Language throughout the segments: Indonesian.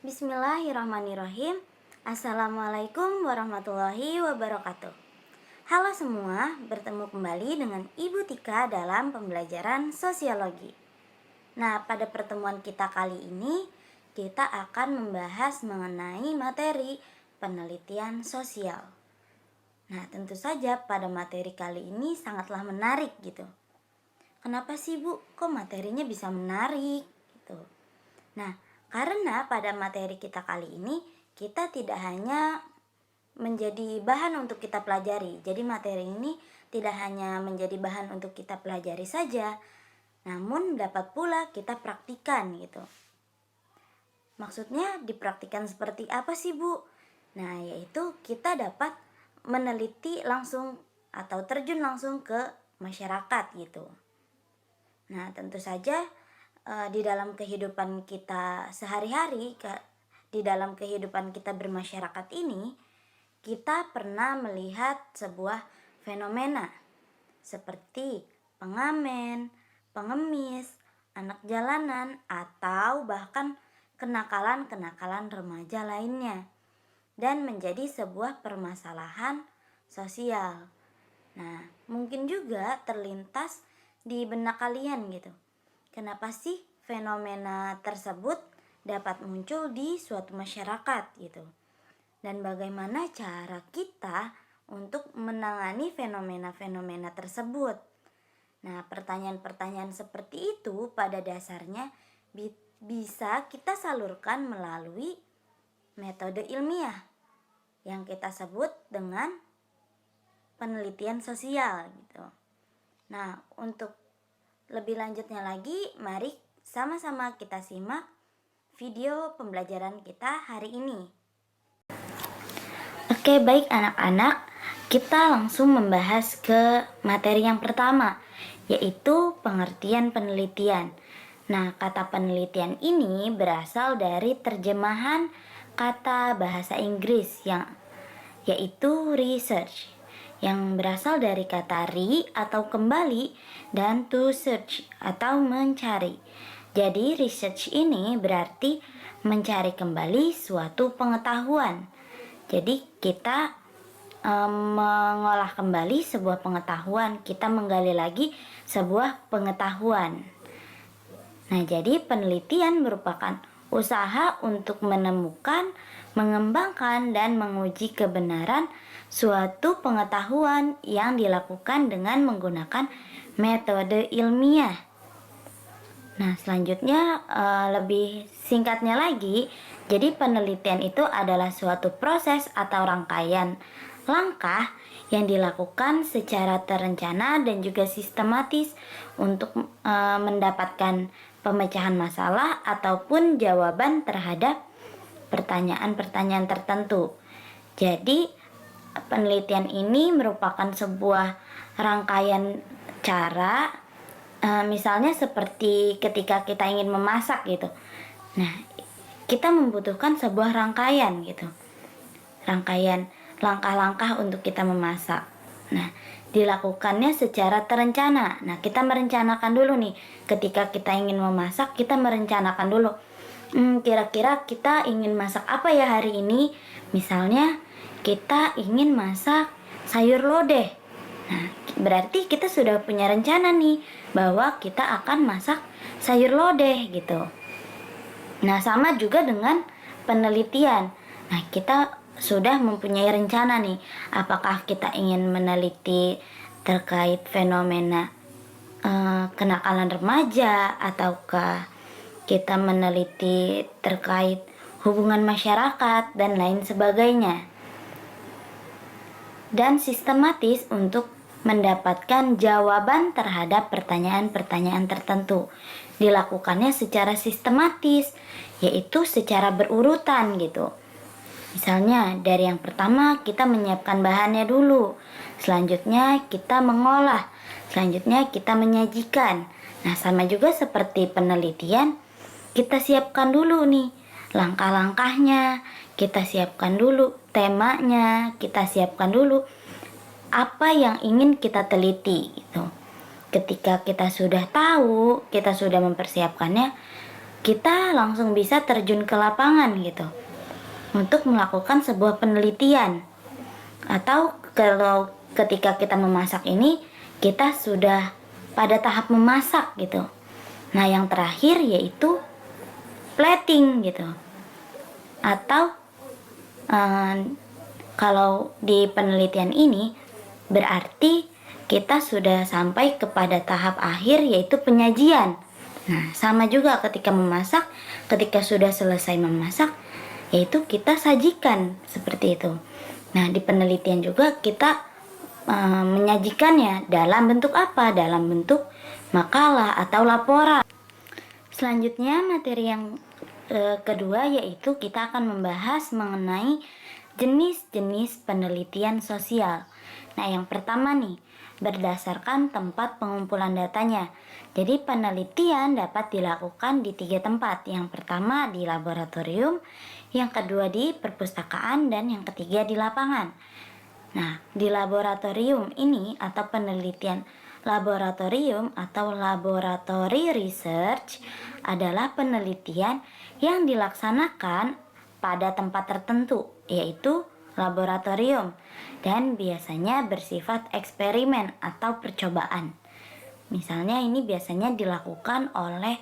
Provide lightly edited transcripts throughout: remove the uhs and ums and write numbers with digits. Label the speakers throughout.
Speaker 1: Bismillahirrahmanirrahim. Assalamualaikum warahmatullahi wabarakatuh. Halo semua, bertemu kembali dengan Ibu Tika dalam pembelajaran sosiologi. Nah, pada pertemuan kita kali ini, kita akan membahas mengenai materi penelitian sosial. Nah, tentu saja pada materi kali ini sangatlah menarik gitu. Kenapa sih Bu, kok materinya bisa menarik gitu? Nah, karena pada materi kita kali ini, kita tidak hanya menjadi bahan untuk kita pelajari. Jadi materi ini tidak hanya menjadi bahan untuk kita pelajari saja, namun dapat pula kita praktikan gitu. Maksudnya dipraktikan seperti apa sih Bu? Nah, yaitu kita dapat meneliti langsung atau terjun langsung ke masyarakat gitu. Nah, tentu saja di dalam kehidupan kita sehari-hari, di dalam kehidupan kita bermasyarakat ini, kita pernah melihat sebuah fenomena seperti pengamen, pengemis, anak jalanan, atau bahkan kenakalan-kenakalan remaja lainnya, dan menjadi sebuah permasalahan sosial. Nah, mungkin juga terlintas di benak kalian gitu. Kenapa sih fenomena tersebut dapat muncul di suatu masyarakat gitu? Dan bagaimana cara kita untuk menangani fenomena-fenomena tersebut? Nah, pertanyaan-pertanyaan seperti itu pada dasarnya bisa kita salurkan melalui metode ilmiah yang kita sebut dengan penelitian sosial gitu. Nah, untuk lebih lanjutnya lagi, mari sama-sama kita simak video pembelajaran kita hari ini. Oke, baik anak-anak, kita langsung membahas ke materi yang pertama, yaitu pengertian penelitian. Nah, kata penelitian ini berasal dari terjemahan kata bahasa Inggris yaitu research, yang berasal dari kata re atau kembali dan to search atau mencari. Jadi research ini berarti mencari kembali suatu pengetahuan. Jadi kita mengolah kembali sebuah pengetahuan, kita menggali lagi sebuah pengetahuan. Nah, jadi penelitian merupakan usaha untuk menemukan, mengembangkan, dan menguji kebenaran suatu pengetahuan yang dilakukan dengan menggunakan metode ilmiah. Nah, selanjutnya lebih singkatnya lagi, jadi penelitian itu adalah suatu proses atau rangkaian langkah yang dilakukan secara terencana dan juga sistematis untuk mendapatkan pemecahan masalah ataupun jawaban terhadap pertanyaan-pertanyaan tertentu. Jadi, penelitian ini merupakan sebuah rangkaian cara, misalnya seperti ketika kita ingin memasak gitu. Nah, kita membutuhkan sebuah rangkaian gitu. Rangkaian langkah-langkah untuk kita memasak. Nah, dilakukannya secara terencana. Nah, kita merencanakan dulu nih. Ketika kita ingin memasak, kita merencanakan dulu. Kira-kira kita ingin masak apa ya hari ini? Misalnya, kita ingin masak sayur lodeh. Nah, berarti kita sudah punya rencana nih bahwa kita akan masak sayur lodeh gitu. Nah, sama juga dengan penelitian. Nah, kita sudah mempunyai rencana nih, apakah kita ingin meneliti terkait fenomena kenakalan remaja, ataukah kita meneliti terkait hubungan masyarakat dan lain sebagainya. Dan sistematis untuk mendapatkan jawaban terhadap pertanyaan-pertanyaan tertentu. Dilakukannya secara sistematis, yaitu secara berurutan gitu. Misalnya dari yang pertama kita menyiapkan bahannya dulu, selanjutnya kita mengolah, selanjutnya kita menyajikan. Nah, sama juga seperti penelitian, kita siapkan dulu nih langkah-langkahnya, kita siapkan dulu temanya, kita siapkan dulu apa yang ingin kita teliti gitu. Ketika kita sudah tahu, kita sudah mempersiapkannya, kita langsung bisa terjun ke lapangan gitu untuk melakukan sebuah penelitian. Atau kalau ketika kita memasak ini, kita sudah pada tahap memasak gitu. Nah, yang terakhir yaitu plating gitu. Atau kalau di penelitian ini berarti kita sudah sampai kepada tahap akhir yaitu penyajian. Nah, sama juga ketika memasak, ketika sudah selesai memasak, yaitu kita sajikan seperti itu. Nah, di penelitian juga kita menyajikannya dalam bentuk apa? Dalam bentuk makalah atau laporan. Selanjutnya materi yang kedua yaitu kita akan membahas mengenai jenis-jenis penelitian sosial. Nah, yang pertama nih, berdasarkan tempat pengumpulan datanya. Jadi penelitian dapat dilakukan di 3 tempat. Yang pertama di laboratorium, yang kedua di perpustakaan, dan yang ketiga di lapangan. Nah, di laboratorium ini atau penelitian laboratorium atau laboratory research adalah penelitian yang dilaksanakan pada tempat tertentu, yaitu laboratorium, dan biasanya bersifat eksperimen atau percobaan. Misalnya ini biasanya dilakukan oleh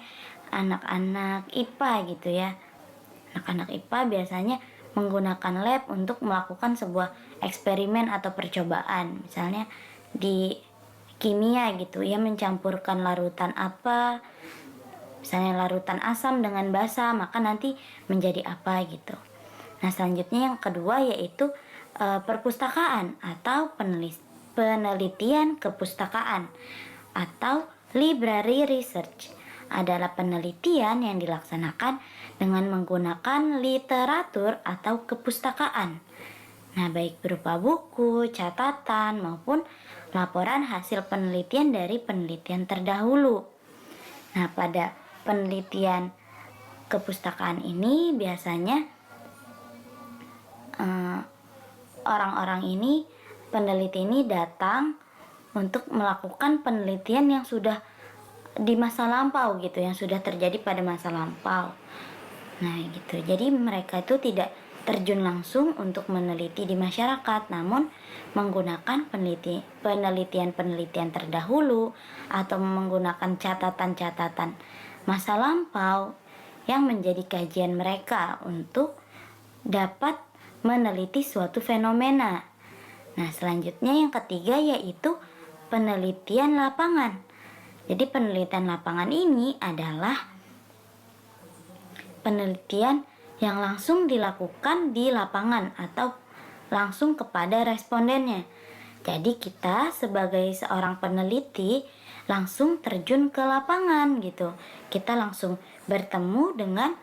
Speaker 1: anak-anak IPA gitu ya. Anak-anak IPA biasanya menggunakan lab untuk melakukan sebuah eksperimen atau percobaan. Misalnya di kimia gitu ya, mencampurkan larutan apa, misalnya larutan asam dengan basa, maka nanti menjadi apa gitu. Nah, selanjutnya yang kedua yaitu perpustakaan atau penelitian kepustakaan atau library research adalah penelitian yang dilaksanakan dengan menggunakan literatur atau kepustakaan. Nah, baik berupa buku, catatan, maupun laporan hasil penelitian dari penelitian terdahulu. Nah, pada penelitian kepustakaan ini biasanya orang-orang ini, peneliti ini datang untuk melakukan penelitian yang sudah di masa lampau gitu, yang sudah terjadi pada masa lampau. Nah gitu, jadi mereka itu tidak terjun langsung untuk meneliti di masyarakat, namun menggunakan penelitian-penelitian terdahulu atau menggunakan catatan-catatan masa lampau yang menjadi kajian mereka untuk dapat meneliti suatu fenomena. Nah, selanjutnya yang ketiga yaitu penelitian lapangan. Jadi penelitian lapangan ini adalah penelitian yang langsung dilakukan di lapangan atau langsung kepada respondennya. Jadi kita sebagai seorang peneliti langsung terjun ke lapangan gitu. Kita langsung bertemu dengan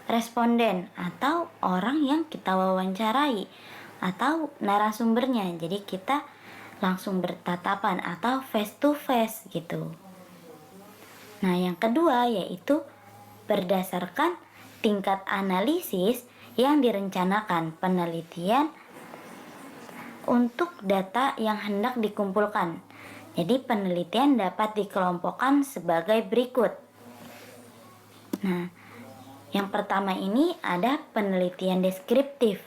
Speaker 1: responden atau orang yang kita wawancarai atau narasumbernya. Jadi kita langsung bertatapan atau face to face gitu. Nah, yang kedua yaitu berdasarkan tingkat analisis yang direncanakan penelitian untuk data yang hendak dikumpulkan. Jadi penelitian dapat dikelompokkan sebagai berikut. Nah, yang pertama ini ada penelitian deskriptif.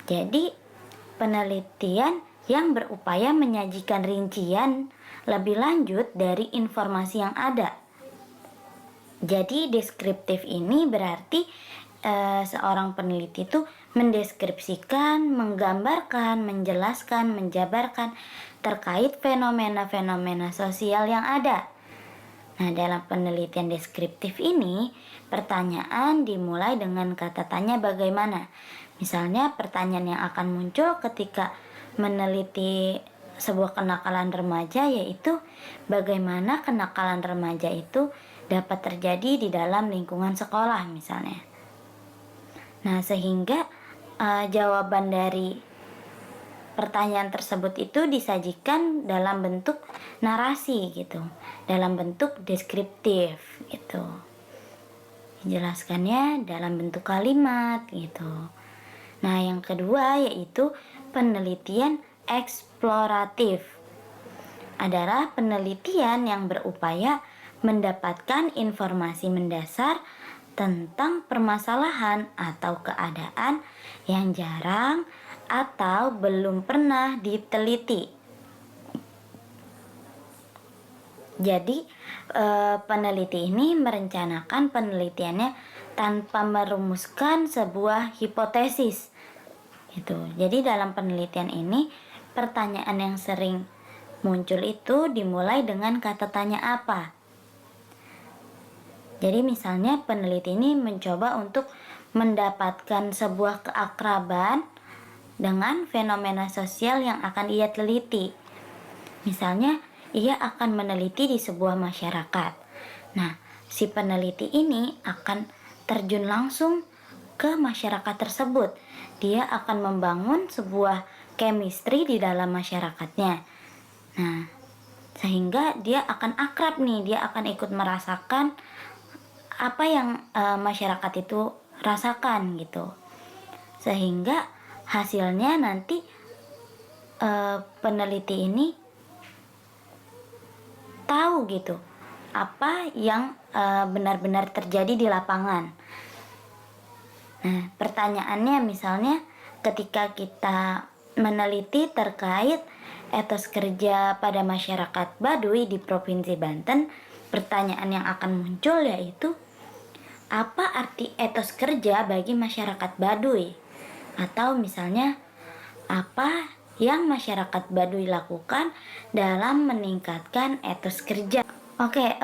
Speaker 1: Jadi penelitian yang berupaya menyajikan rincian lebih lanjut dari informasi yang ada. Jadi deskriptif ini berarti seorang peneliti itu mendeskripsikan, menggambarkan, menjelaskan, menjabarkan terkait fenomena-fenomena sosial yang ada. Nah, dalam penelitian deskriptif ini, pertanyaan dimulai dengan kata tanya bagaimana. Misalnya pertanyaan yang akan muncul ketika meneliti sebuah kenakalan remaja yaitu bagaimana kenakalan remaja itu dapat terjadi di dalam lingkungan sekolah misalnya. Nah, sehingga jawaban dari pertanyaan tersebut itu disajikan dalam bentuk narasi gitu, dalam bentuk deskriptif gitu. Dijelaskannya dalam bentuk kalimat gitu. Nah, yang kedua yaitu penelitian eksploratif. Adalah penelitian yang berupaya mendapatkan informasi mendasar tentang permasalahan atau keadaan yang jarang atau belum pernah diteliti. Jadi peneliti ini merencanakan penelitiannya tanpa merumuskan sebuah hipotesis. Jadi dalam penelitian ini pertanyaan yang sering muncul itu dimulai dengan kata tanya apa. Jadi misalnya peneliti ini mencoba untuk mendapatkan sebuah keakraban dengan fenomena sosial yang akan ia teliti. Misalnya, ia akan meneliti di sebuah masyarakat. Nah, si peneliti ini akan terjun langsung ke masyarakat tersebut. Dia akan membangun sebuah chemistry di dalam masyarakatnya. Nah, sehingga dia akan akrab nih, dia akan ikut merasakan apa yang masyarakat itu rasakan gitu. Sehingga hasilnya nanti peneliti ini tahu gitu apa yang benar-benar terjadi di lapangan. Nah, pertanyaannya misalnya ketika kita meneliti terkait etos kerja pada masyarakat Baduy di Provinsi Banten, pertanyaan yang akan muncul yaitu apa arti etos kerja bagi masyarakat Baduy? Atau misalnya apa yang masyarakat Baduy lakukan dalam meningkatkan etos kerja. Oke,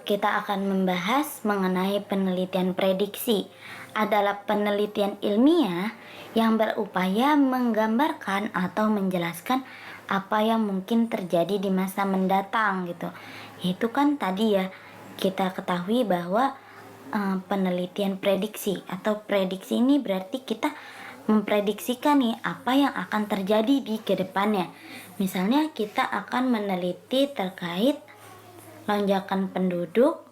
Speaker 1: kita akan membahas mengenai penelitian prediksi. Adalah penelitian ilmiah yang berupaya menggambarkan atau menjelaskan apa yang mungkin terjadi di masa mendatang gitu. Itu kan tadi ya kita ketahui bahwa penelitian prediksi atau prediksi ini berarti kita memprediksikan nih apa yang akan terjadi di kedepannya. Misalnya kita akan meneliti terkait lonjakan penduduk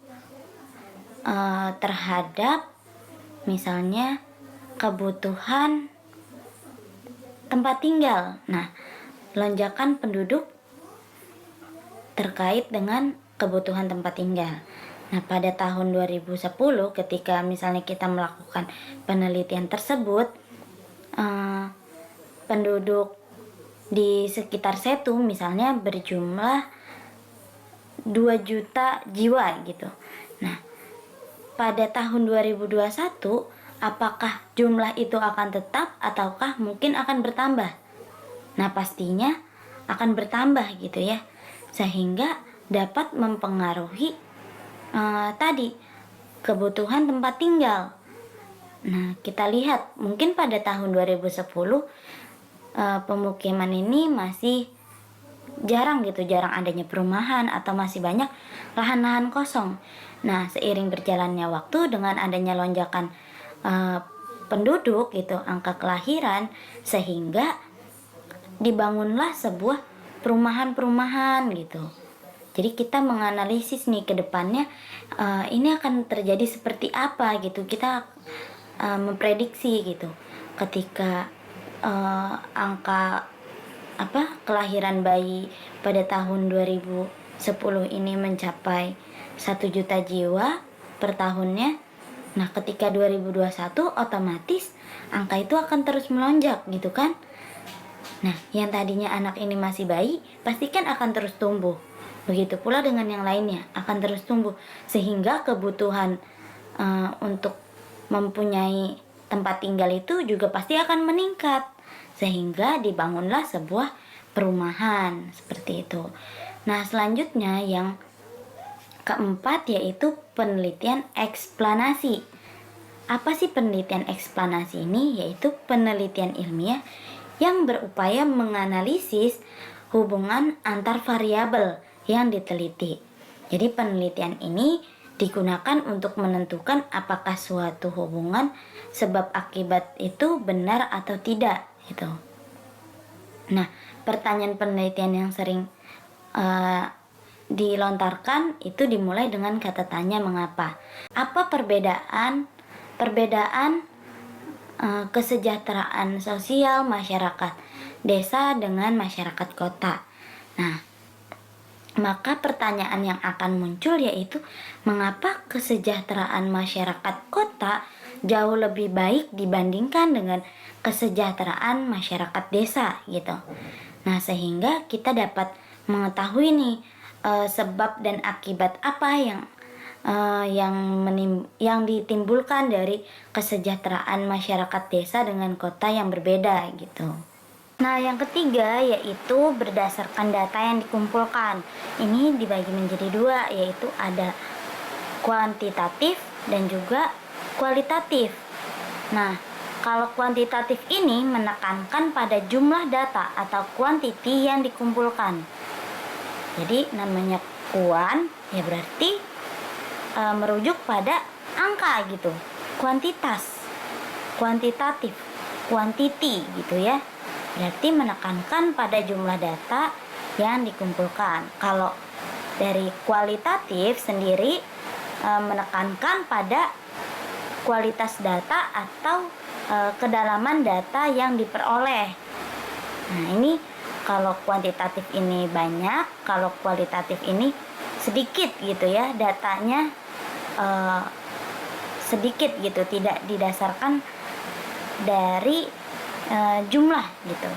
Speaker 1: terhadap misalnya kebutuhan tempat tinggal. Nah, lonjakan penduduk terkait dengan kebutuhan tempat tinggal. Nah, pada tahun 2010 ketika misalnya kita melakukan penelitian tersebut, penduduk di sekitar Setu misalnya berjumlah 2 juta jiwa gitu. Nah, pada tahun 2021 apakah jumlah itu akan tetap ataukah mungkin akan bertambah? Nah, pastinya akan bertambah gitu ya. Sehingga dapat mempengaruhi tadi kebutuhan tempat tinggal. Nah, kita lihat mungkin pada tahun 2010 pemukiman ini masih jarang adanya perumahan atau masih banyak lahan-lahan kosong. Nah, seiring berjalannya waktu dengan adanya lonjakan penduduk gitu, angka kelahiran, sehingga dibangunlah sebuah perumahan-perumahan gitu. Jadi kita menganalisis nih ke depannya ini akan terjadi seperti apa gitu. Kita memprediksi gitu. Ketika angka kelahiran bayi pada tahun 2010 ini mencapai 1 juta jiwa per tahunnya. Nah, ketika 2021 otomatis angka itu akan terus melonjak gitu kan. Nah, yang tadinya anak ini masih bayi pasti kan akan terus tumbuh. Begitu pula dengan yang lainnya akan terus tumbuh sehingga kebutuhan untuk mempunyai tempat tinggal itu juga pasti akan meningkat sehingga dibangunlah sebuah perumahan seperti itu. Nah, selanjutnya yang keempat yaitu penelitian eksplanasi. Apa sih penelitian eksplanasi ini? Yaitu penelitian ilmiah yang berupaya menganalisis hubungan antar variabel yang diteliti. Jadi penelitian ini digunakan untuk menentukan apakah suatu hubungan sebab akibat itu benar atau tidak gitu. Nah, pertanyaan penelitian yang sering dilontarkan itu dimulai dengan kata tanya mengapa. Apa perbedaan kesejahteraan sosial masyarakat desa dengan masyarakat kota? Nah, maka pertanyaan yang akan muncul yaitu mengapa kesejahteraan masyarakat kota jauh lebih baik dibandingkan dengan kesejahteraan masyarakat desa gitu. Nah, sehingga kita dapat mengetahui nih sebab dan akibat apa yang ditimbulkan dari kesejahteraan masyarakat desa dengan kota yang berbeda gitu. Nah, yang ketiga yaitu berdasarkan data yang dikumpulkan. Ini dibagi menjadi dua, yaitu ada kuantitatif dan juga kualitatif. Nah, kalau kuantitatif ini menekankan pada jumlah data atau quantity yang dikumpulkan. Jadi namanya kuan ya berarti merujuk pada angka gitu. Kuantitas, kuantitatif, quantity gitu ya. Berarti menekankan pada jumlah data yang dikumpulkan. Kalau dari kualitatif sendiri menekankan pada kualitas data atau kedalaman data yang diperoleh. Nah, ini kalau kuantitatif ini banyak, kalau kualitatif ini sedikit gitu ya, datanya sedikit gitu, tidak didasarkan dari jumlah gitu.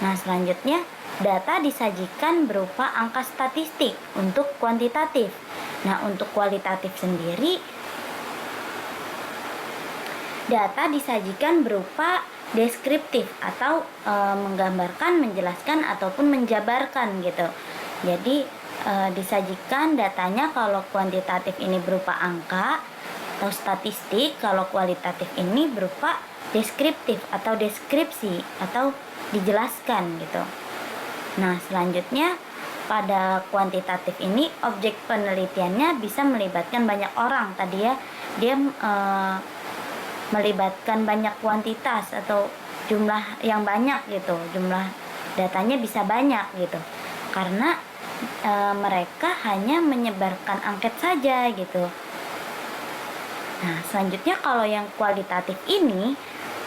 Speaker 1: Nah, selanjutnya data disajikan berupa angka statistik untuk kuantitatif. Nah, untuk kualitatif sendiri data disajikan berupa deskriptif atau menggambarkan, menjelaskan ataupun menjabarkan gitu. Jadi disajikan datanya kalau kuantitatif ini berupa angka atau statistik, kalau kualitatif ini berupa deskriptif atau deskripsi atau dijelaskan gitu. Nah, selanjutnya pada kuantitatif ini objek penelitiannya bisa melibatkan banyak orang. Tadi ya dia melibatkan banyak kuantitas atau jumlah yang banyak gitu, jumlah datanya bisa banyak gitu, karena mereka hanya menyebarkan angket saja gitu. Nah, selanjutnya kalau yang kualitatif ini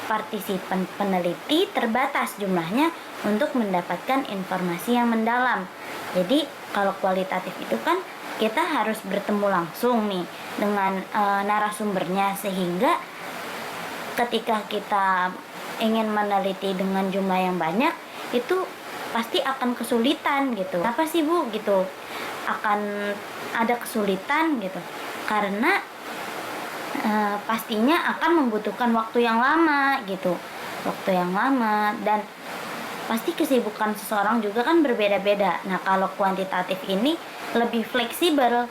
Speaker 1: partisipan peneliti terbatas jumlahnya untuk mendapatkan informasi yang mendalam. Jadi kalau kualitatif itu kan kita harus bertemu langsung nih dengan narasumbernya, sehingga ketika kita ingin meneliti dengan jumlah yang banyak itu pasti akan kesulitan gitu. Apa sih Bu gitu? Akan ada kesulitan gitu. Karena pastinya akan membutuhkan waktu yang lama gitu, waktu yang lama, dan pasti kesibukan seseorang juga kan berbeda-beda. Nah, kalau kuantitatif ini lebih fleksibel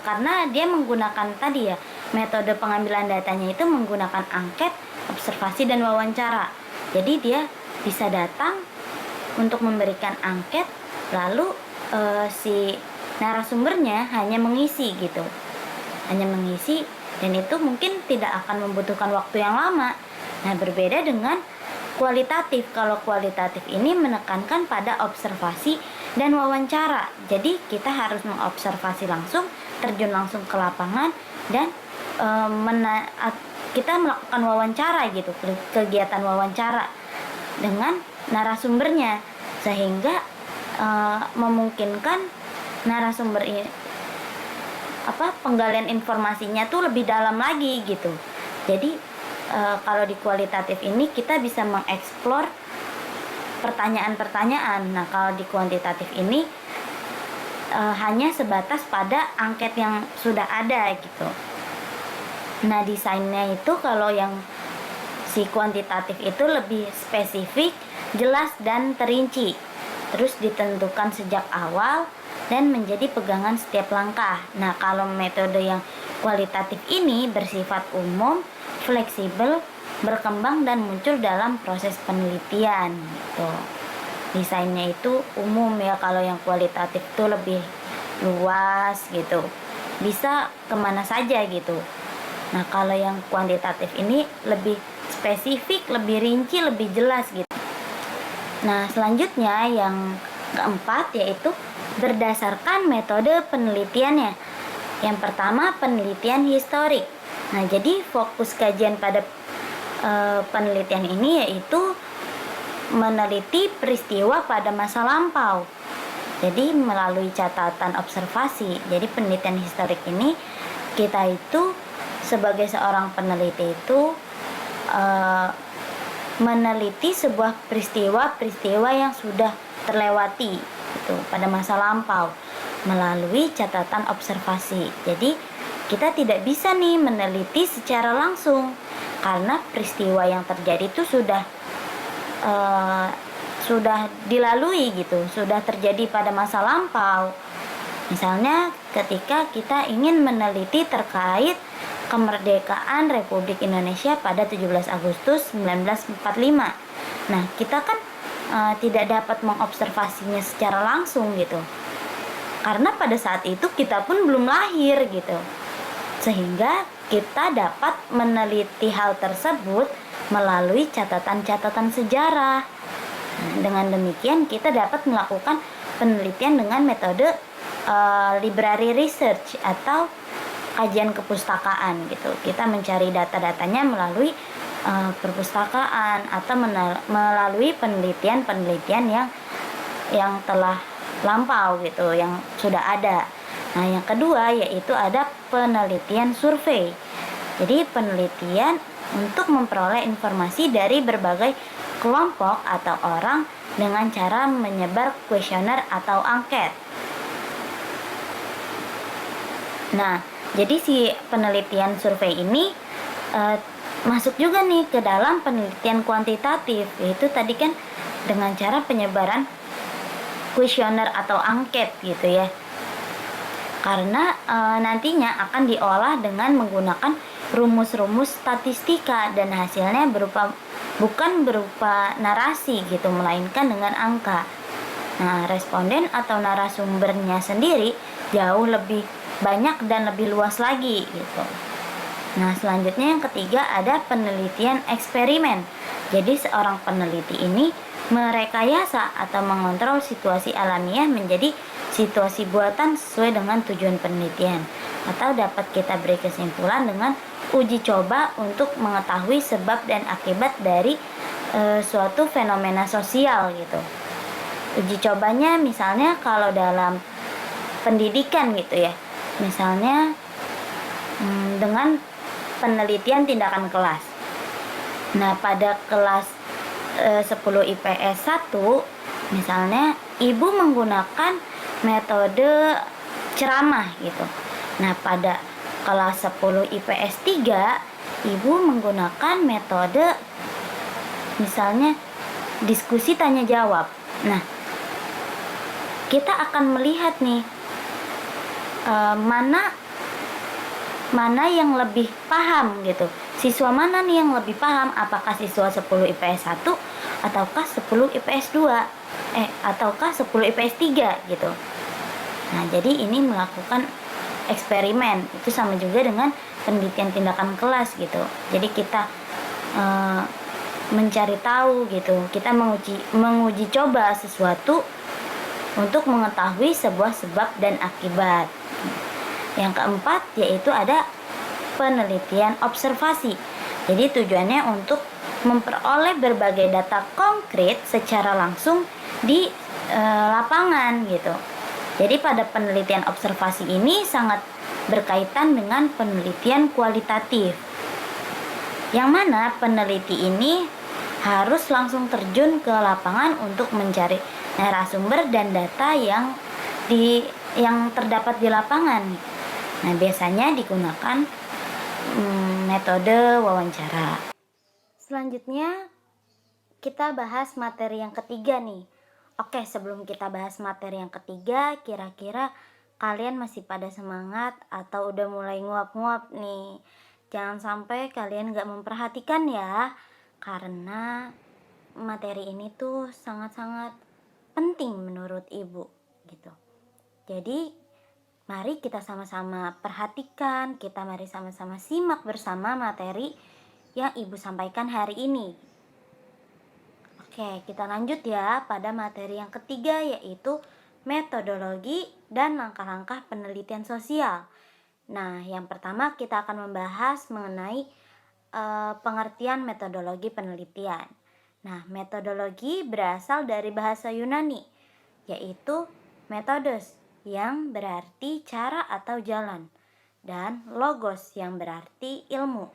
Speaker 1: karena dia menggunakan tadi ya metode pengambilan datanya itu menggunakan angket, observasi, dan wawancara. Jadi dia bisa datang untuk memberikan angket, lalu si narasumbernya hanya mengisi gitu, hanya mengisi, dan itu mungkin tidak akan membutuhkan waktu yang lama. Nah, berbeda dengan kualitatif. Kalau kualitatif ini menekankan pada observasi dan wawancara. Jadi kita harus mengobservasi langsung, terjun langsung ke lapangan, dan kita melakukan wawancara gitu, kegiatan wawancara dengan narasumbernya, sehingga memungkinkan narasumber ini penggalian informasinya tuh lebih dalam lagi gitu. Jadi kalau di kualitatif ini kita bisa mengeksplor pertanyaan-pertanyaan. Nah, kalau di kuantitatif ini hanya sebatas pada angket yang sudah ada gitu. Nah, desainnya itu kalau yang si kuantitatif itu lebih spesifik, jelas, dan terinci. Terus ditentukan sejak awal dan menjadi pegangan setiap langkah. Nah, kalau metode yang kualitatif ini bersifat umum, fleksibel, berkembang, dan muncul dalam proses penelitian gitu. Desainnya itu umum ya, kalau yang kualitatif itu lebih luas gitu, bisa kemana saja gitu. Nah, kalau yang kuantitatif ini lebih spesifik, lebih rinci, lebih jelas gitu. Nah, selanjutnya yang keempat yaitu berdasarkan metode penelitiannya. Yang pertama, penelitian historik. Nah, jadi fokus kajian pada penelitian ini yaitu meneliti peristiwa pada masa lampau. Jadi melalui catatan observasi. Jadi penelitian historik ini kita itu sebagai seorang peneliti itu meneliti sebuah peristiwa yang sudah terlewati gitu pada masa lampau melalui catatan observasi. Jadi kita tidak bisa nih meneliti secara langsung karena peristiwa yang terjadi itu sudah dilalui gitu, sudah terjadi pada masa lampau. Misalnya ketika kita ingin meneliti terkait kemerdekaan Republik Indonesia pada 17 Agustus 1945. Nah, kita kan tidak dapat mengobservasinya secara langsung gitu. Karena pada saat itu kita pun belum lahir gitu. Sehingga kita dapat meneliti hal tersebut melalui catatan-catatan sejarah. Nah, dengan demikian kita dapat melakukan penelitian dengan metode library research atau kajian kepustakaan gitu. Kita mencari data-datanya melalui perpustakaan atau melalui penelitian yang telah lampau gitu, yang sudah ada. Nah, yang kedua yaitu ada penelitian survei. Jadi penelitian untuk memperoleh informasi dari berbagai kelompok atau orang dengan cara menyebar kuesioner atau angket. Nah, jadi si penelitian survei ini masuk juga nih ke dalam penelitian kuantitatif, yaitu tadi kan dengan cara penyebaran kuesioner atau angket gitu ya. Karena nantinya akan diolah dengan menggunakan rumus-rumus statistika dan hasilnya bukan berupa narasi gitu, melainkan dengan angka. Nah, responden atau narasumbernya sendiri jauh lebih banyak dan lebih luas lagi gitu. Nah, selanjutnya yang ketiga ada penelitian eksperimen. Jadi seorang peneliti ini merekayasa atau mengontrol situasi alamiah menjadi situasi buatan sesuai dengan tujuan penelitian, atau dapat kita beri kesimpulan dengan uji coba untuk mengetahui sebab dan akibat dari suatu fenomena sosial gitu. Uji cobanya misalnya kalau dalam pendidikan gitu ya, misalnya dengan penelitian tindakan kelas. Nah, pada kelas 10 IPS 1 misalnya ibu menggunakan metode ceramah gitu. Nah, pada kelas 10 IPS 3 ibu menggunakan metode misalnya diskusi tanya jawab. Nah, kita akan melihat nih mana yang lebih paham gitu. Siswa mana nih yang lebih paham, apakah siswa 10 IPS 1 ataukah 10 IPS 2 ataukah 10 IPS 3 gitu. Nah, jadi ini melakukan eksperimen itu sama juga dengan penelitian tindakan kelas gitu. Jadi kita mencari tahu gitu, kita menguji coba sesuatu untuk mengetahui sebuah sebab dan akibat. Yang keempat yaitu ada penelitian observasi. Jadi tujuannya untuk memperoleh berbagai data konkret secara langsung di lapangan gitu. Jadi pada penelitian observasi ini sangat berkaitan dengan penelitian kualitatif, yang mana peneliti ini harus langsung terjun ke lapangan untuk mencari narasumber dan data yang terdapat di lapangan. Nah, biasanya digunakan metode wawancara. Selanjutnya kita bahas materi yang ketiga nih. Oke, sebelum kita bahas materi yang ketiga, kira-kira kalian masih pada semangat atau udah mulai nguap-nguap nih? Jangan sampai kalian gak memperhatikan ya, karena materi ini tuh sangat-sangat penting menurut ibu gitu. Jadi mari kita sama-sama perhatikan, mari sama-sama simak bersama materi yang ibu sampaikan hari ini. Oke, kita lanjut ya pada materi yang ketiga, yaitu metodologi dan langkah-langkah penelitian sosial. Nah, yang pertama kita akan membahas mengenai pengertian metodologi penelitian. Nah, metodologi berasal dari bahasa Yunani, yaitu Metodos yang berarti cara atau jalan, dan logos yang berarti ilmu.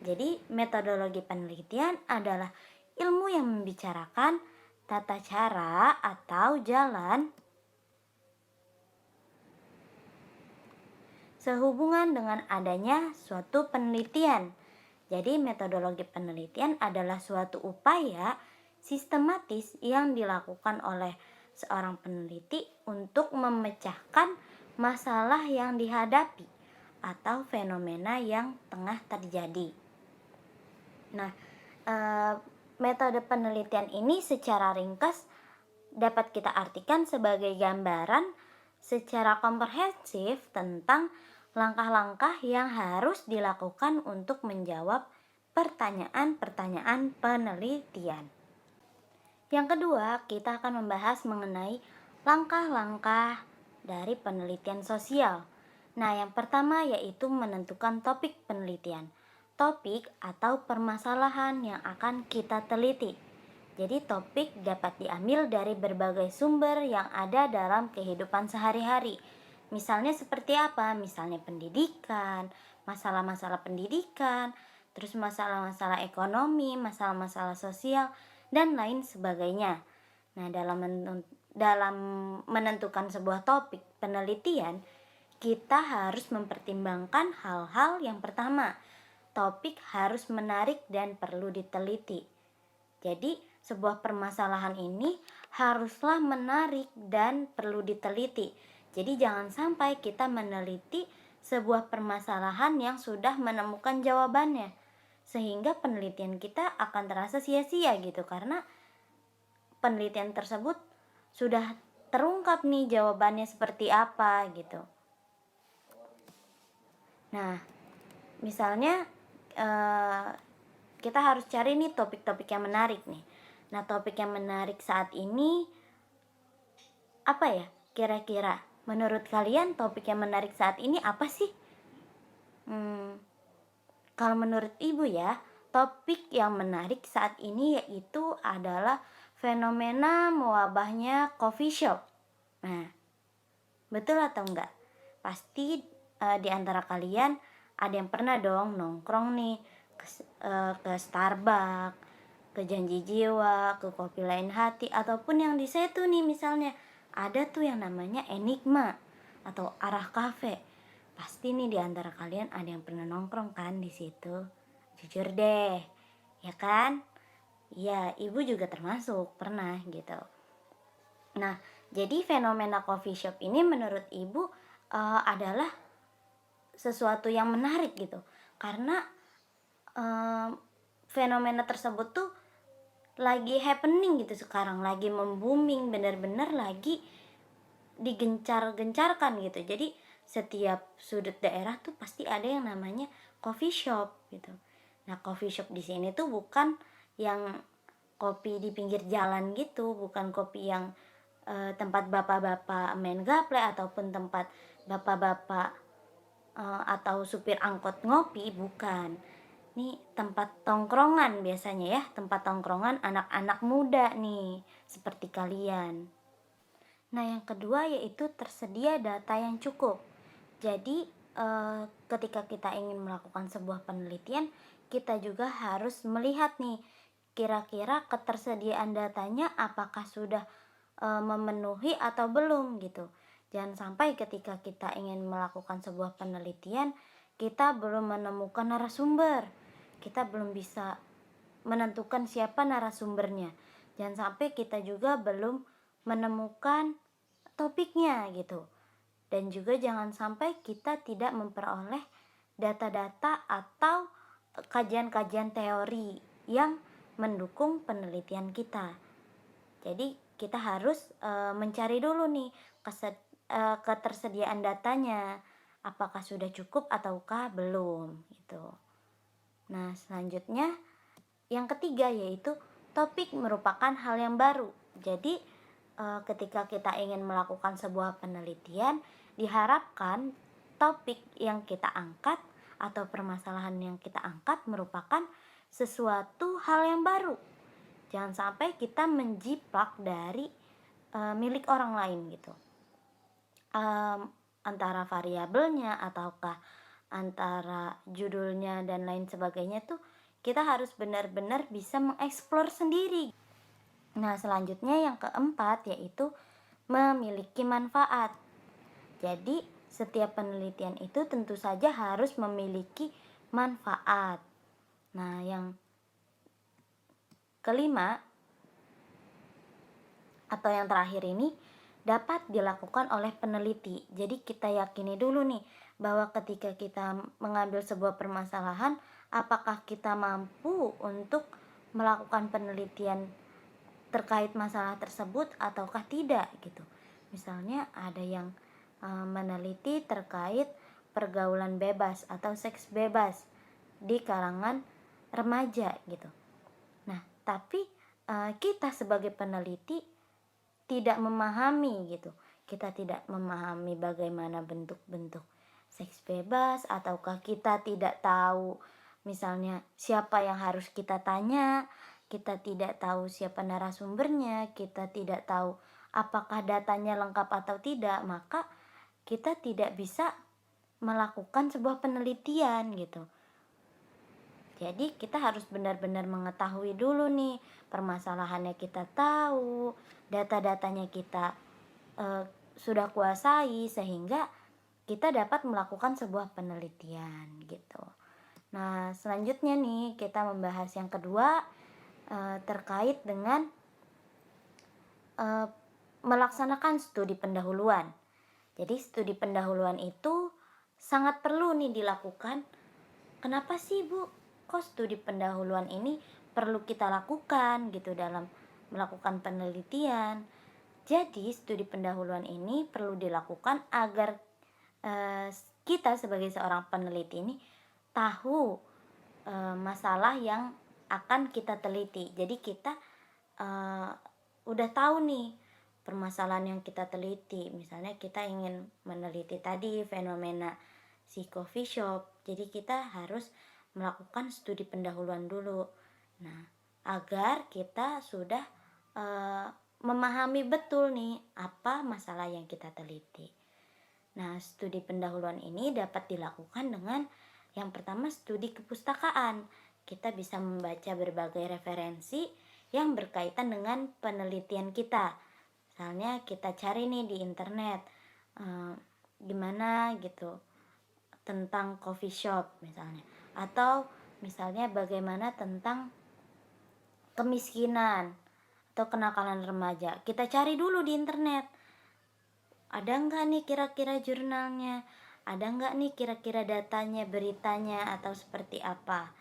Speaker 1: Jadi metodologi penelitian adalah ilmu yang membicarakan tata cara atau jalan sehubungan dengan adanya suatu penelitian. Jadi metodologi penelitian adalah suatu upaya sistematis yang dilakukan oleh seorang peneliti untuk memecahkan masalah yang dihadapi atau fenomena yang tengah terjadi. Nah, metode penelitian ini secara ringkas dapat kita artikan sebagai gambaran secara komprehensif tentang langkah-langkah yang harus dilakukan untuk menjawab pertanyaan-pertanyaan penelitian. Yang kedua, kita akan membahas mengenai langkah-langkah dari penelitian sosial. Nah, yang pertama yaitu menentukan topik penelitian. Topik atau permasalahan yang akan kita teliti. Jadi topik dapat diambil dari berbagai sumber yang ada dalam kehidupan sehari-hari. Misalnya seperti apa? Misalnya pendidikan, masalah-masalah pendidikan, terus masalah-masalah ekonomi, masalah-masalah sosial, dan lain sebagainya. Nah, dalam menentukan sebuah topik penelitian, kita harus mempertimbangkan hal-hal yang pertama. Topik harus menarik dan perlu diteliti. Jadi, sebuah permasalahan ini haruslah menarik dan perlu diteliti. Jadi, jangan sampai kita meneliti sebuah permasalahan yang sudah menemukan jawabannya, sehingga penelitian kita akan terasa sia-sia gitu, karena penelitian tersebut sudah terungkap nih jawabannya seperti apa gitu. Nah, misalnya kita harus cari nih topik-topik yang menarik nih. Nah, topik yang menarik saat ini apa ya? Kira-kira menurut kalian topik yang menarik saat ini apa sih? Kalau menurut Ibu ya, topik yang menarik saat ini yaitu adalah fenomena mewabahnya coffee shop. Nah, betul atau enggak? Pasti di antara kalian ada yang pernah dong nongkrong nih ke Starbucks, ke Janji Jiwa, ke Kopi Lain Hati, ataupun yang di Setu nih misalnya. Ada tuh yang namanya Enigma atau Arah Cafe. Pasti nih di antara kalian ada yang pernah nongkrong kan di situ. Jujur deh, ya kan? Ya, Ibu juga termasuk pernah gitu. Nah, jadi fenomena coffee shop ini menurut Ibu adalah sesuatu yang menarik gitu, karena fenomena tersebut tuh lagi happening gitu sekarang, lagi membooming, benar-benar lagi digencar-gencarkan gitu. Jadi setiap sudut daerah tuh pasti ada yang namanya coffee shop gitu. Nah, coffee shop di sini tuh bukan yang kopi di pinggir jalan gitu, bukan kopi yang tempat bapak-bapak main gaple ataupun tempat bapak-bapak atau supir angkot ngopi, bukan. Ini tempat tongkrongan biasanya ya, tempat tongkrongan anak-anak muda nih, seperti kalian. Nah, yang kedua yaitu tersedia data yang cukup. Jadi, ketika kita ingin melakukan sebuah penelitian, kita juga harus melihat nih, kira-kira ketersediaan datanya apakah sudah memenuhi atau belum gitu. Jangan sampai ketika kita ingin melakukan sebuah penelitian, kita belum menemukan narasumber. Kita belum bisa menentukan siapa narasumbernya. Jangan sampai kita juga belum menemukan topiknya gitu. Dan juga jangan sampai kita tidak memperoleh data-data atau kajian-kajian teori yang mendukung penelitian kita. Jadi kita harus mencari dulu nih ketersediaan datanya, apakah sudah cukup ataukah belum gitu. Nah, selanjutnya yang ketiga yaitu topik merupakan hal yang baru. Jadi ketika kita ingin melakukan sebuah penelitian, diharapkan topik yang kita angkat atau permasalahan yang kita angkat merupakan sesuatu hal yang baru. Jangan sampai kita menjiplak dari milik orang lain gitu. em, antara variabelnya ataukah antara judulnya dan lain sebagainya tuh kita harus benar-benar bisa mengeksplor sendiri. Nah, selanjutnya yang keempat yaitu memiliki manfaat. Jadi, setiap penelitian itu tentu saja harus memiliki manfaat. Nah, yang kelima atau yang terakhir ini dapat dilakukan oleh peneliti. Jadi kita yakini dulu nih bahwa ketika kita mengambil sebuah permasalahan, apakah kita mampu untuk melakukan penelitian terkait masalah tersebut ataukah tidak gitu. Misalnya ada yang meneliti terkait pergaulan bebas atau seks bebas di kalangan remaja gitu. Nah, tapi kita sebagai peneliti tidak memahami gitu. Kita tidak memahami bagaimana bentuk-bentuk seks bebas, ataukah kita tidak tahu misalnya siapa yang harus kita tanya, kita tidak tahu siapa narasumbernya, kita tidak tahu apakah datanya lengkap atau tidak, maka kita tidak bisa melakukan sebuah penelitian gitu. Jadi kita harus benar-benar mengetahui dulu nih permasalahannya, kita tahu, data-datanya kita sudah kuasai sehingga kita dapat melakukan sebuah penelitian gitu. Nah, selanjutnya nih kita membahas yang kedua terkait dengan melaksanakan studi pendahuluan. Jadi studi pendahuluan itu sangat perlu nih dilakukan. Kenapa sih Bu? Kok studi pendahuluan ini perlu kita lakukan gitu dalam melakukan penelitian? Jadi studi pendahuluan ini perlu dilakukan agar kita sebagai seorang peneliti ini tahu masalah yang akan kita teliti. Jadi kita udah tahu nih permasalahan yang kita teliti. Misalnya kita ingin meneliti tadi fenomena si coffee shop, jadi kita harus melakukan studi pendahuluan dulu. Nah, agar kita sudah memahami betul nih apa masalah yang kita teliti. Nah, studi pendahuluan ini dapat dilakukan dengan yang pertama studi kepustakaan. Kita bisa membaca berbagai referensi yang berkaitan dengan penelitian kita. Misalnya kita cari nih di internet gimana gitu tentang coffee shop misalnya, atau misalnya bagaimana tentang kemiskinan atau kenakalan remaja. Kita cari dulu di internet, ada nggak nih kira-kira jurnalnya, ada nggak nih kira-kira datanya, beritanya, atau seperti apa.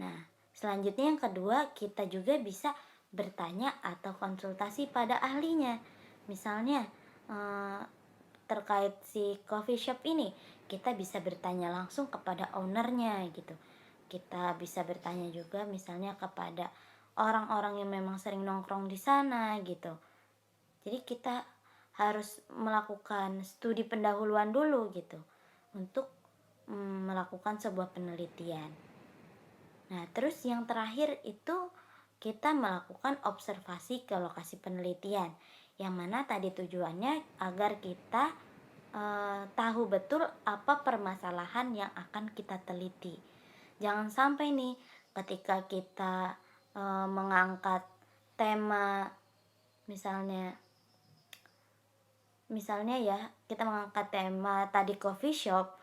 Speaker 1: Nah, selanjutnya yang kedua, kita juga bisa bertanya atau konsultasi pada ahlinya. Misalnya terkait si coffee shop ini, kita bisa bertanya langsung kepada ownernya gitu. Kita bisa bertanya juga misalnya kepada orang-orang yang memang sering nongkrong di sana gitu. Jadi kita harus melakukan studi pendahuluan dulu gitu untuk melakukan sebuah penelitian. Nah, terus yang terakhir itu kita melakukan observasi ke lokasi penelitian, yang mana tadi tujuannya agar kita tahu betul apa permasalahan yang akan kita teliti. Jangan sampai nih ketika kita mengangkat tema misalnya ya kita mengangkat tema tadi coffee shop,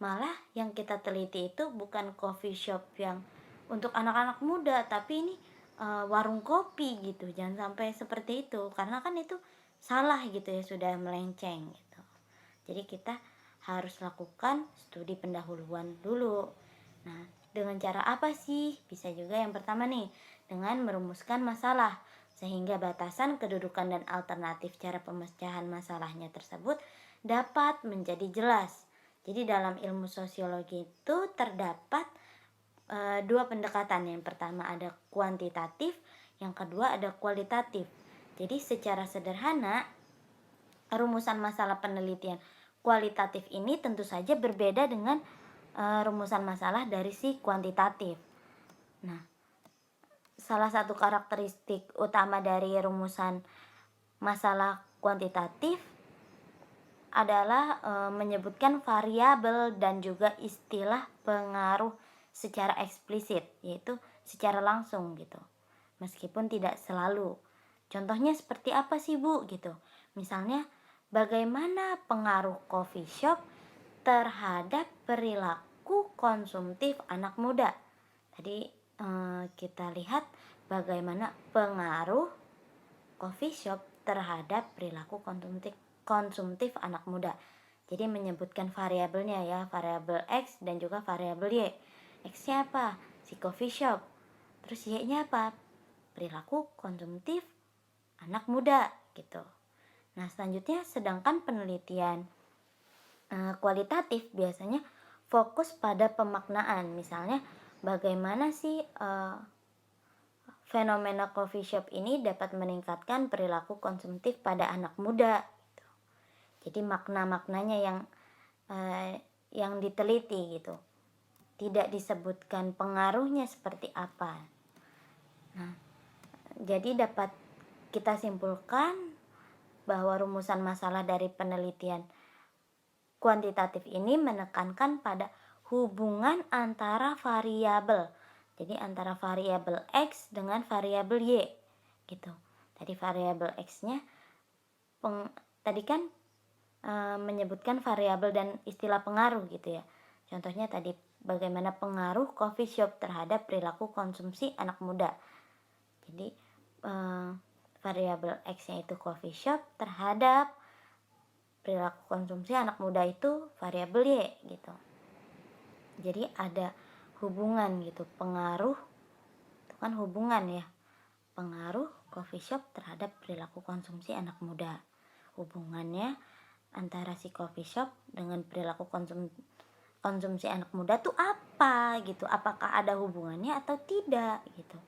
Speaker 1: malah yang kita teliti itu bukan coffee shop yang untuk anak-anak muda, tapi ini warung kopi gitu. Jangan sampai seperti itu, karena kan itu salah gitu ya, sudah melenceng gitu. Jadi kita harus lakukan studi pendahuluan dulu. Nah, dengan cara apa sih? Bisa juga yang pertama nih, dengan merumuskan masalah sehingga batasan, kedudukan, dan alternatif cara pemecahan masalahnya tersebut dapat menjadi jelas. Jadi dalam ilmu sosiologi itu terdapat dua pendekatan. Yang pertama ada kuantitatif, yang kedua ada kualitatif. Jadi secara sederhana rumusan masalah penelitian kualitatif ini tentu saja berbeda dengan rumusan masalah dari si kuantitatif. Nah, salah satu karakteristik utama dari rumusan masalah kuantitatif adalah menyebutkan variabel dan juga istilah pengaruh secara eksplisit, yaitu secara langsung gitu. Meskipun tidak selalu. Contohnya seperti apa sih Bu gitu? Misalnya bagaimana pengaruh coffee shop terhadap perilaku konsumtif anak muda. Tadi kita lihat bagaimana pengaruh coffee shop terhadap perilaku konsumtif anak muda. Jadi menyebutkan variabelnya ya, variabel X dan juga variabel Y. X-nya apa? Si coffee shop. Terus Y-nya apa? Perilaku konsumtif anak muda gitu. Nah, selanjutnya sedangkan penelitian kualitatif biasanya fokus pada pemaknaan. Misalnya bagaimana sih fenomena coffee shop ini dapat meningkatkan perilaku konsumtif pada anak muda gitu. Jadi makna-maknanya yang diteliti gitu. Tidak disebutkan pengaruhnya seperti apa. Nah, jadi dapat kita simpulkan bahwa rumusan masalah dari penelitian kuantitatif ini menekankan pada hubungan antara variabel. Jadi antara variabel X dengan variabel Y gitu. Tadi variabel X-nya tadi kan menyebutkan variabel dan istilah pengaruh gitu ya. Contohnya tadi bagaimana pengaruh coffee shop terhadap perilaku konsumsi anak muda. Jadi variabel X-nya itu coffee shop terhadap perilaku konsumsi anak muda itu variabel Y gitu. Jadi ada hubungan gitu, pengaruh itu kan hubungan ya. Pengaruh coffee shop terhadap perilaku konsumsi anak muda. Hubungannya antara si coffee shop dengan perilaku konsumsi anak muda tuh apa gitu? Apakah ada hubungannya atau tidak gitu.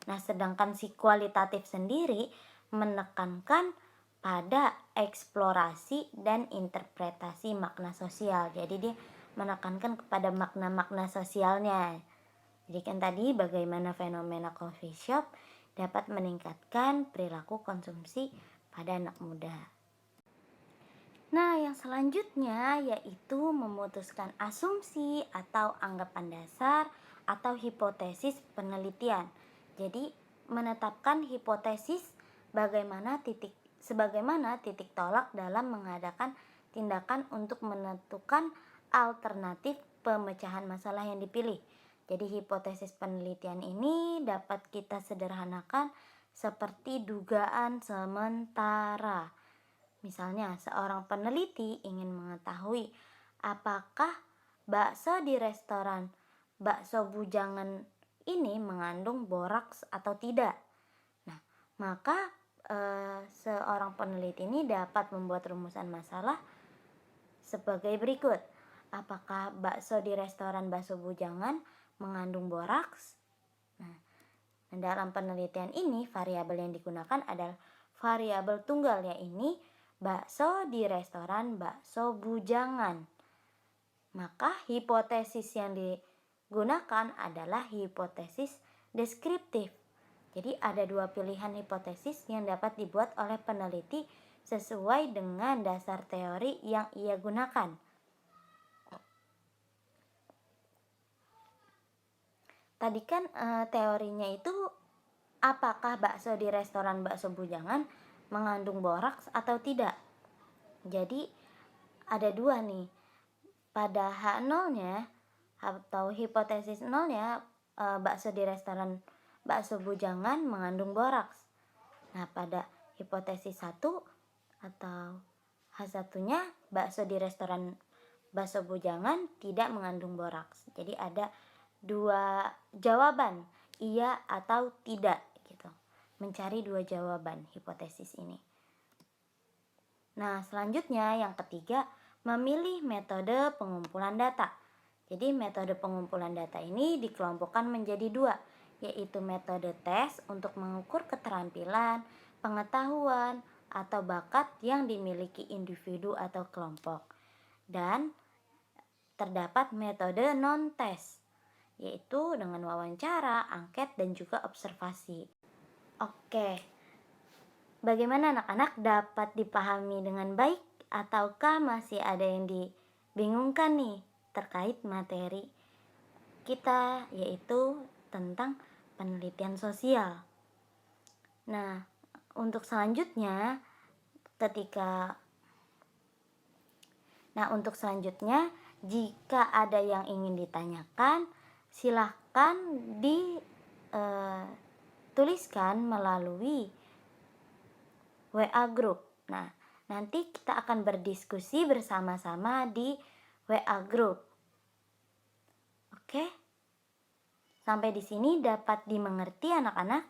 Speaker 1: Nah, sedangkan si kualitatif sendiri menekankan pada eksplorasi dan interpretasi makna sosial. Jadi dia menekankan kepada makna-makna sosialnya. Jadi kan tadi bagaimana fenomena coffee shop dapat meningkatkan perilaku konsumsi pada anak muda. Nah, yang selanjutnya yaitu memutuskan asumsi atau anggapan dasar atau hipotesis penelitian. Jadi, menetapkan hipotesis sebagaimana titik tolak dalam mengadakan tindakan untuk menentukan alternatif pemecahan masalah yang dipilih. Jadi, hipotesis penelitian ini dapat kita sederhanakan seperti dugaan sementara. Misalnya, seorang peneliti ingin mengetahui apakah bakso di restoran bakso bujangan ini mengandung boraks atau tidak. Nah, maka seorang peneliti ini dapat membuat rumusan masalah sebagai berikut. Apakah bakso di restoran bakso bujangan mengandung boraks? Nah, dalam penelitian ini variabel yang digunakan adalah variabel tunggal, yaitu bakso di restoran bakso bujangan. Maka hipotesis yang digunakan adalah hipotesis deskriptif. Jadi ada dua pilihan hipotesis yang dapat dibuat oleh peneliti sesuai dengan dasar teori yang ia gunakan. Tadi kan teorinya itu apakah bakso di restoran bakso bujangan mengandung boraks atau tidak. Jadi ada dua nih. Pada H0-nya atau hipotesis 0-nya bakso di restoran bakso bujangan mengandung boraks. Nah, pada hipotesis 1 atau H1-nya bakso di restoran bakso bujangan tidak mengandung boraks. Jadi ada dua jawaban, iya atau tidak gitu. Mencari dua jawaban hipotesis ini. Nah, selanjutnya yang ketiga, memilih metode pengumpulan data. Jadi metode pengumpulan data ini dikelompokkan menjadi dua, yaitu metode tes untuk mengukur keterampilan, pengetahuan, atau bakat yang dimiliki individu atau kelompok. Dan terdapat metode non-tes, yaitu dengan wawancara, angket, dan juga observasi. Oke, bagaimana anak-anak dapat dipahami dengan baik ataukah masih ada yang dibingungkan nih terkait materi kita, yaitu tentang penelitian sosial. Nah, untuk selanjutnya, ketika untuk selanjutnya, jika ada yang ingin ditanyakan, silahkan dituliskan melalui WA Group. Nah, nanti kita akan berdiskusi bersama-sama di WA Group. Oke? Sampai di sini dapat dimengerti anak-anak?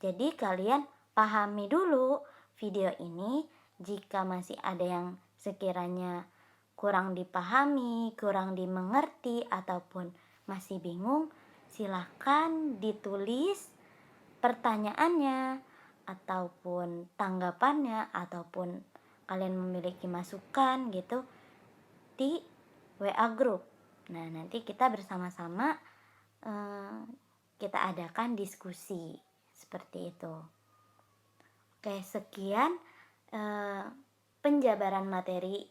Speaker 1: Jadi kalian pahami dulu video ini. Jika masih ada yang sekiranya kurang dipahami, kurang dimengerti, ataupun masih bingung, silahkan ditulis pertanyaannya ataupun tanggapannya, ataupun kalian memiliki masukan gitu di WA Group. Nah, nanti kita bersama-sama kita adakan diskusi seperti itu. Oke, sekian penjabaran materi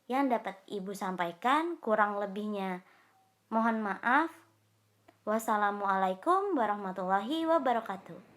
Speaker 1: yang dapat Ibu sampaikan. Kurang lebihnya mohon maaf. Wassalamualaikum warahmatullahi wabarakatuh.